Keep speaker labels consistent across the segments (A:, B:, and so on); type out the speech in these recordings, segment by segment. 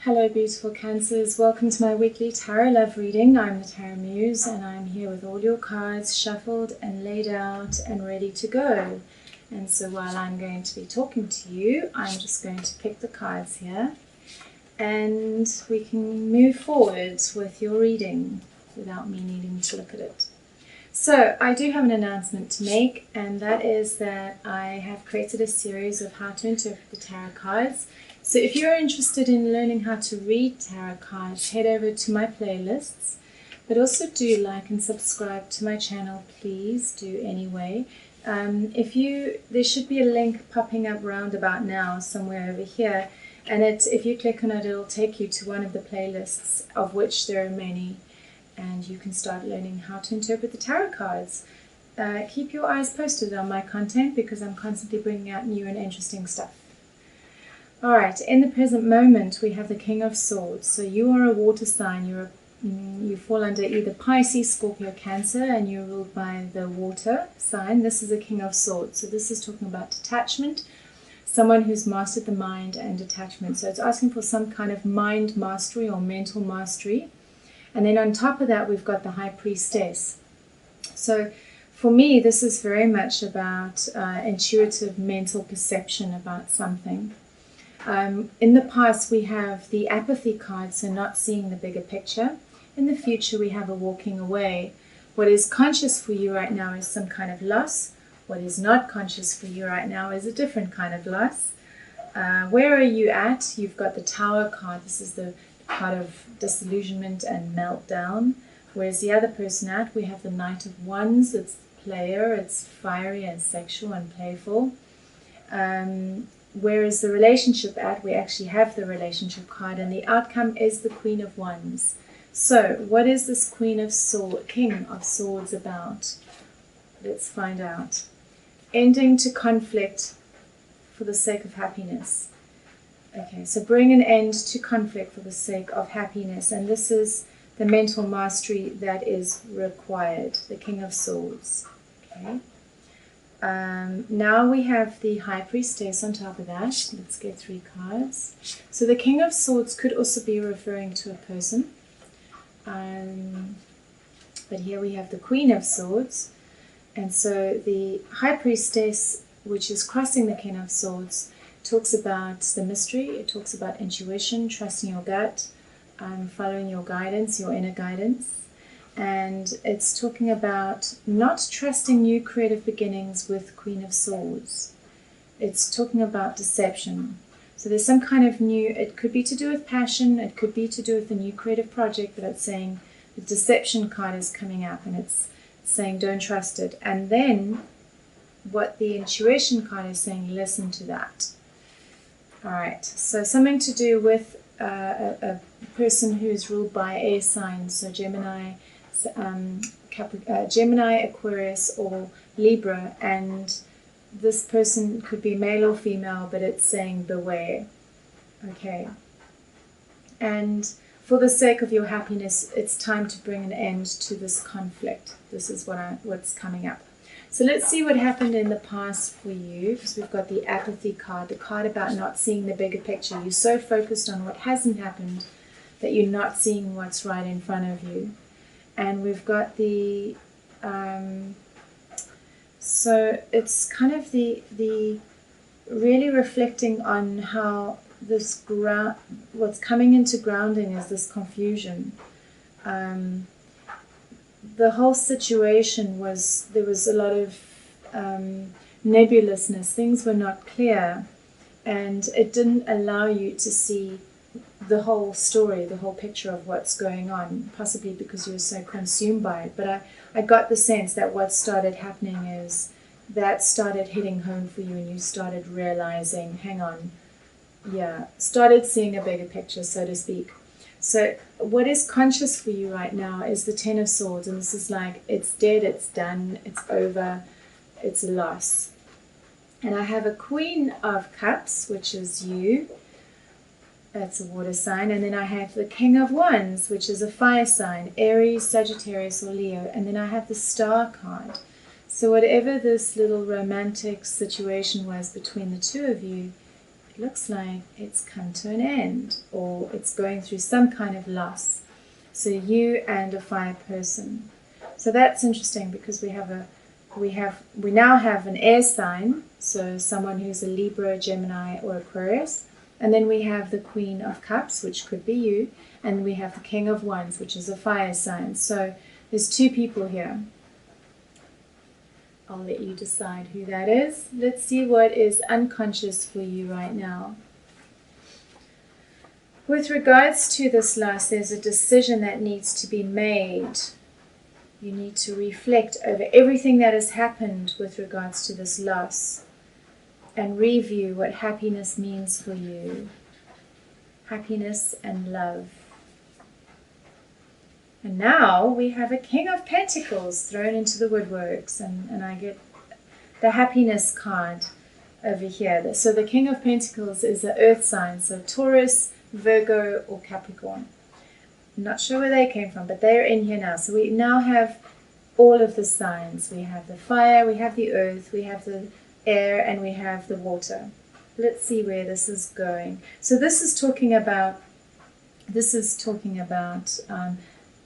A: Hello beautiful Cancers, welcome to my weekly tarot love reading. I'm the Tarot Muse and I'm here with all your cards shuffled and laid out and ready to go. And so while I'm going to be talking to you, I'm just going to pick the cards here and we can move forward with your reading without me needing to look at it. So I do have an announcement to make, and that is that I have created a series of how to interpret the tarot cards. So if you're interested in learning how to read tarot cards, head over to my playlists, but also do like and subscribe to my channel, please do anyway. There should be a link popping up round about now, somewhere over here, and if you click on it, it'll take you to one of the playlists, of which there are many, and you can start learning how to interpret the tarot cards. Keep your eyes posted on my content because I'm constantly bringing out new and interesting stuff. Alright, in the present moment we have the King of Swords. So you are a water sign, you fall under either Pisces, Scorpio, Cancer, and you're ruled by the water sign. This is the King of Swords. So this is talking about detachment, someone who's mastered the mind and detachment. So it's asking for some kind of mind mastery or mental mastery. And then on top of that we've got the High Priestess. So for me this is very much about intuitive mental perception about something. In the past we have the apathy card, so not seeing the bigger picture. In the future we have a walking away. What is conscious for you right now is some kind of loss. What is not conscious for you right now is a different kind of loss. Where are you at? You've got the Tower card. This is the card of disillusionment and meltdown. Where's the other person at? We have the Knight of Wands. It's the player. It's fiery and sexual and playful. Where is the relationship at? We actually have the relationship card, and the outcome is the Queen of Wands. So what is this King of Swords about? Let's find out. Ending to conflict for the sake of happiness. Okay, so bring an end to conflict for the sake of happiness, and this is the mental mastery that is required, the King of Swords. Okay. Now we have the High Priestess on top of that. Let's get 3 cards. So the King of Swords could also be referring to a person. But here we have the Queen of Swords. And so the High Priestess, which is crossing the King of Swords, talks about the mystery. It talks about intuition, trusting your gut, following your guidance, your inner guidance. And it's talking about not trusting new creative beginnings with Queen of Swords. It's talking about deception. So there's some kind of new, it could be to do with passion, it could be to do with a new creative project, but it's saying the deception card is coming up and it's saying don't trust it. And then what the intuition card is saying, listen to that. Alright, so something to do with a person who is ruled by air signs, so Gemini, Aquarius, or Libra, and this person could be male or female, but it's saying beware. Okay, and for the sake of your happiness, it's time to bring an end to this conflict. This is what's coming up. So let's see what happened in the past for you, because we've got the apathy card, the card about not seeing the bigger picture. You're so focused on what hasn't happened that you're not seeing what's right in front of you. And we've got the, so it's kind of the really reflecting on how this what's coming into grounding is this confusion. The whole situation there was a lot of nebulousness. Things were not clear, and it didn't allow you to see the whole story, the whole picture of what's going on, possibly because you were so consumed by it. But I got the sense that what started happening is that started hitting home for you, and you started realizing, hang on, started seeing a bigger picture, so to speak. So what is conscious for you right now is the Ten of Swords, and this is like, it's dead, it's done, it's over, it's a loss. And I have a Queen of Cups, which is you. That's a water sign. And then I have the King of Wands, which is a fire sign, Aries, Sagittarius, or Leo. And then I have the Star card. So whatever this little romantic situation was between the two of you, looks like it's come to an end, or it's going through some kind of loss. So you and a fire person. So that's interesting, because we now have an air sign, so someone who's a Libra, Gemini, or Aquarius. And then we have the Queen of Cups, which could be you, and we have the King of Wands, which is a fire sign. So there's two people here. I'll let you decide who that is. Let's see what is unconscious for you right now. With regards to this loss, there's a decision that needs to be made. You need to reflect over everything that has happened with regards to this loss and review what happiness means for you. Happiness and love. And now we have a King of Pentacles thrown into the woodworks, and I get the happiness card over here. So the King of Pentacles is an earth sign, so Taurus, Virgo, or Capricorn. I'm not sure where they came from, but they're in here now. So we now have all of the signs. We have the fire, we have the earth, we have the air, and we have the water. Let's see where this is going. So this is talking about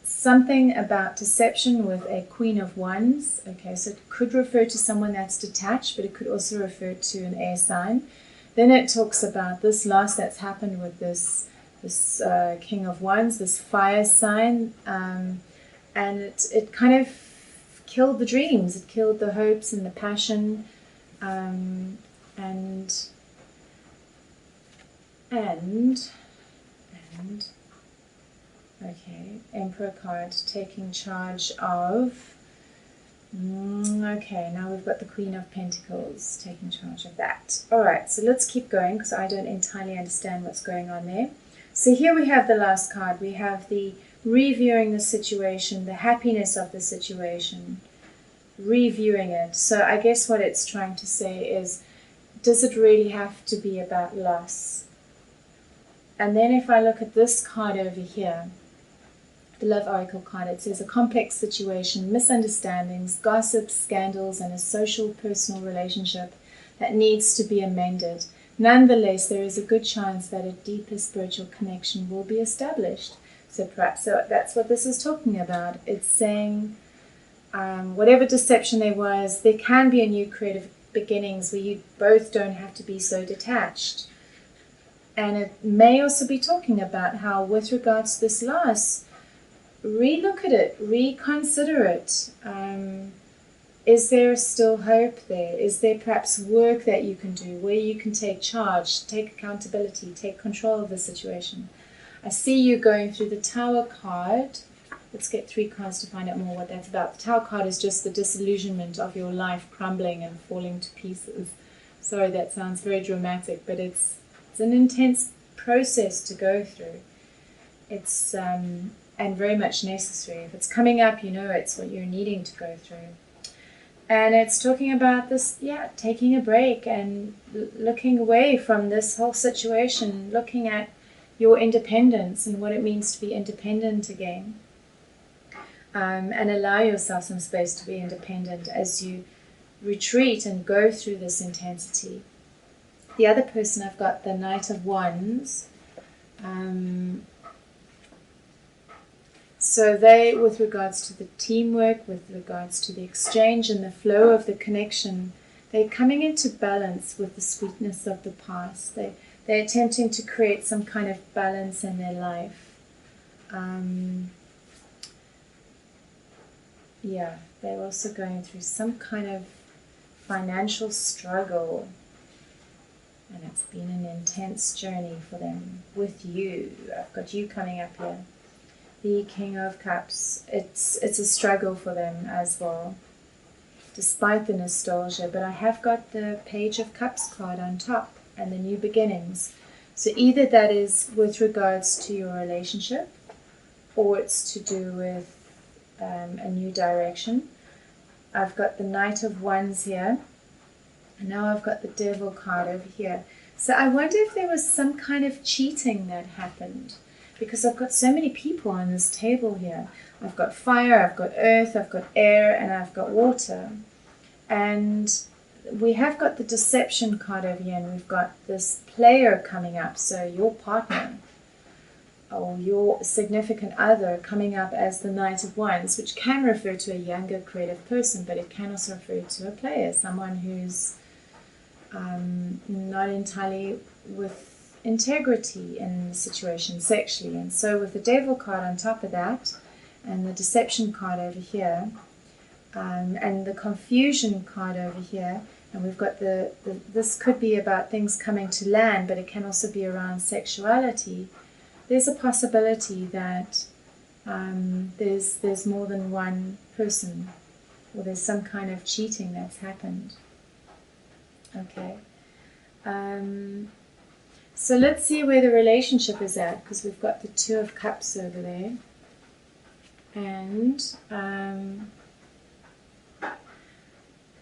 A: something about deception with a Queen of Wands. Okay, so it could refer to someone that's detached, but it could also refer to an air sign. Then it talks about this loss that's happened with this King of Wands, this fire sign, and it kind of killed the dreams. It killed the hopes and the passion, and okay, Emperor card, taking charge of. Okay, now we've got the Queen of Pentacles taking charge of that. Alright, so let's keep going, because I don't entirely understand what's going on there. So here we have the last card. We have the reviewing the situation, the happiness of the situation, reviewing it. So I guess what it's trying to say is, does it really have to be about loss? And then if I look at this card over here, the Love Oracle card, it says a complex situation, misunderstandings, gossips, scandals, and a social personal relationship that needs to be amended. Nonetheless, there is a good chance that a deeper spiritual connection will be established. So perhaps that's what this is talking about. It's saying whatever deception there was, there can be a new creative beginnings where you both don't have to be so detached. And it may also be talking about how, with regards to this loss, relook at it, reconsider it. Is there still hope there? Is there perhaps work that you can do where you can take charge, take accountability, take control of the situation? I see you going through the Tower card. Let's get 3 cards to find out more what that's about. The Tower card is just the disillusionment of your life crumbling and falling to pieces. Sorry, that sounds very dramatic, but it's an intense process to go through. It's and very much necessary. If it's coming up, you know it's what you're needing to go through. And it's talking about this, taking a break and looking away from this whole situation, looking at your independence and what it means to be independent again. And allow yourself some space to be independent as you retreat and go through this intensity. The other person, I've got the Knight of Wands. So they, with regards to the teamwork, with regards to the exchange and the flow of the connection, they're coming into balance with the sweetness of the past. They're attempting to create some kind of balance in their life. They're also going through some kind of financial struggle. And it's been an intense journey for them with you. I've got you coming up here. The King of Cups. It's a struggle for them as well, despite the nostalgia. But I have got the Page of Cups card on top and the new beginnings. So either that is with regards to your relationship, or it's to do with a new direction. I've got the Knight of Wands here. And now I've got the Devil card over here. So I wonder if there was some kind of cheating that happened, because I've got so many people on this table here. I've got fire, I've got earth, I've got air, and I've got water. And we have got the deception card over here, and we've got this player coming up. So your partner or your significant other coming up as the Knight of Wands, which can refer to a younger creative person, but it can also refer to a player, someone who's not entirely with integrity in the situation sexually. And so with the Devil card on top of that, and the deception card over here, and the confusion card over here, and we've got this could be about things coming to land, but it can also be around sexuality. There's a possibility that there's more than one person, or there's some kind of cheating that's happened. Okay. So let's see where the relationship is at, because we've got the Two of Cups over there. And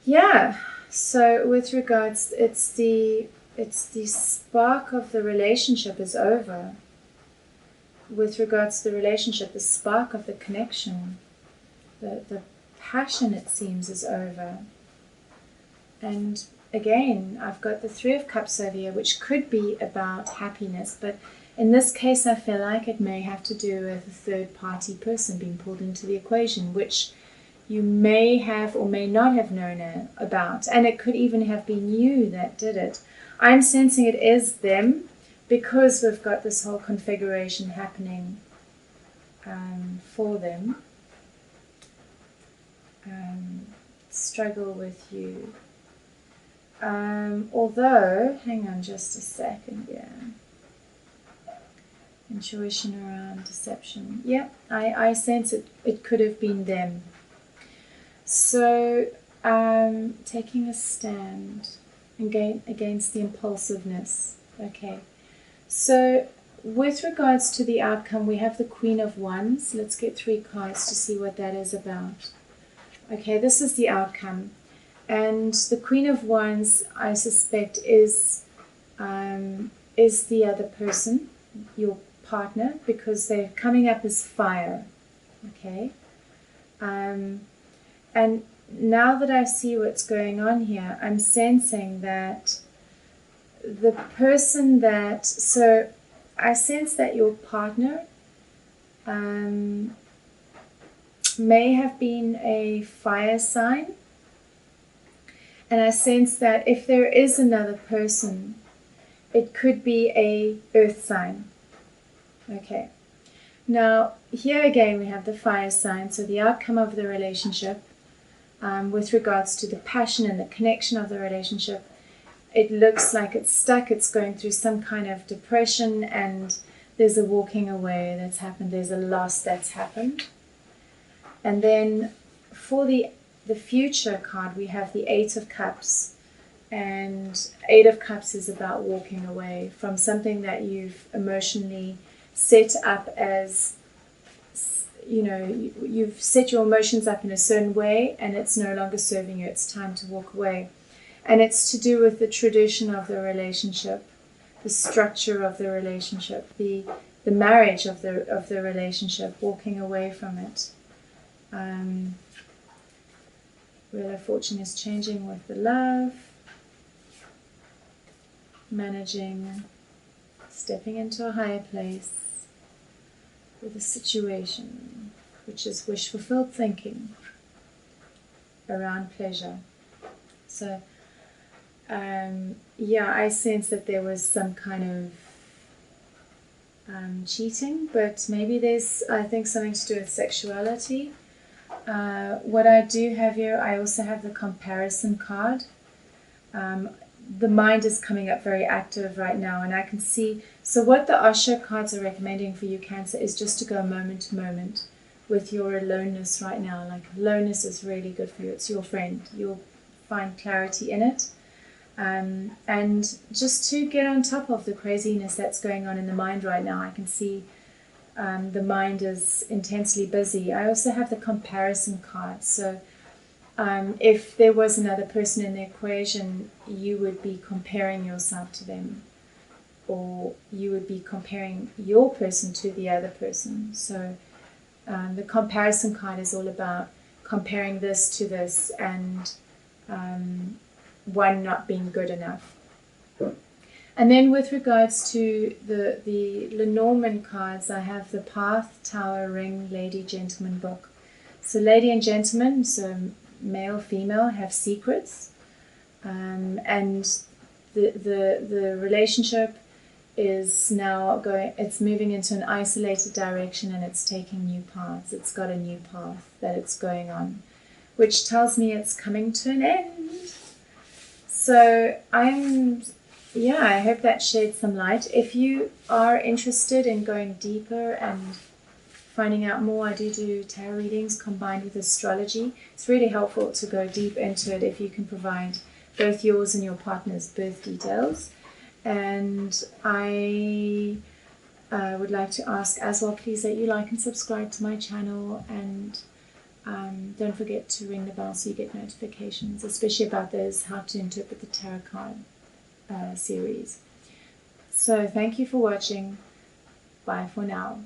A: yeah, so with regards, it's the spark of the relationship is over. With regards to the relationship, the spark of the connection, the passion, it seems, is over. And again, I've got the Three of Cups over here, which could be about happiness, but in this case, I feel like it may have to do with a third-party person being pulled into the equation, which you may have or may not have known about. And it could even have been you that did it. I'm sensing it is them, because we've got this whole configuration happening for them. Struggle with you. Although, hang on just a second here. Intuition around deception. Yep, I sense it could have been them. So, taking a stand against the impulsiveness. Okay. So, with regards to the outcome, we have the Queen of Wands. Let's get 3 cards to see what that is about. Okay, this is the outcome. And the Queen of Wands, I suspect, is the other person, your partner, because they're coming up as fire. Okay? And now that I see what's going on here, I'm sensing that the person that, so I sense that your partner may have been a fire sign, and I sense that if there is another person, it could be a earth sign. Okay, now here again we have the fire sign, so the outcome of the relationship, with regards to the passion and the connection of the relationship, it looks like it's stuck, it's going through some kind of depression, and there's a walking away that's happened, there's a loss that's happened. And then for the future card, we have the Eight of Cups, and Eight of Cups is about walking away from something that you've emotionally set up as, you know, you've set your emotions up in a certain way, and it's no longer serving you, it's time to walk away. And it's to do with the tradition of the relationship, the structure of the relationship, the marriage of the relationship, walking away from it. Wheel of Fortune is changing with the love, managing, stepping into a higher place with a situation, which is wish-fulfilled thinking around pleasure. So, yeah, I sense that there was some kind of cheating, but maybe there's, I think, something to do with sexuality. What I do have here, I also have the comparison card. The mind is coming up very active right now, and I can see, so what the Osho cards are recommending for you, Cancer, is just to go moment to moment with your aloneness right now. Like, aloneness is really good for you. It's your friend. You'll find clarity in it. And just to get on top of the craziness that's going on in the mind right now. I can see the mind is intensely busy. I also have the comparison card. So if there was another person in the equation, you would be comparing yourself to them, or you would be comparing your person to the other person. So the comparison card is all about comparing this to this, and one not being good enough. And then with regards to the Lenormand cards, I have the Path, Tower, Ring, Lady, Gentleman book. So Lady and Gentleman, so male, female, have secrets. And the relationship is now it's moving into an isolated direction, and it's taking new paths. It's got a new path that it's going on, which tells me it's coming to an end. So I hope that sheds some light. If you are interested in going deeper and finding out more, I do tarot readings combined with astrology. It's really helpful to go deep into it if you can provide both yours and your partner's birth details. And I would like to ask as well, please, that you like and subscribe to my channel, and don't forget to ring the bell so you get notifications, especially about those How to Interpret the Tarot card series. So thank you for watching. Bye for now.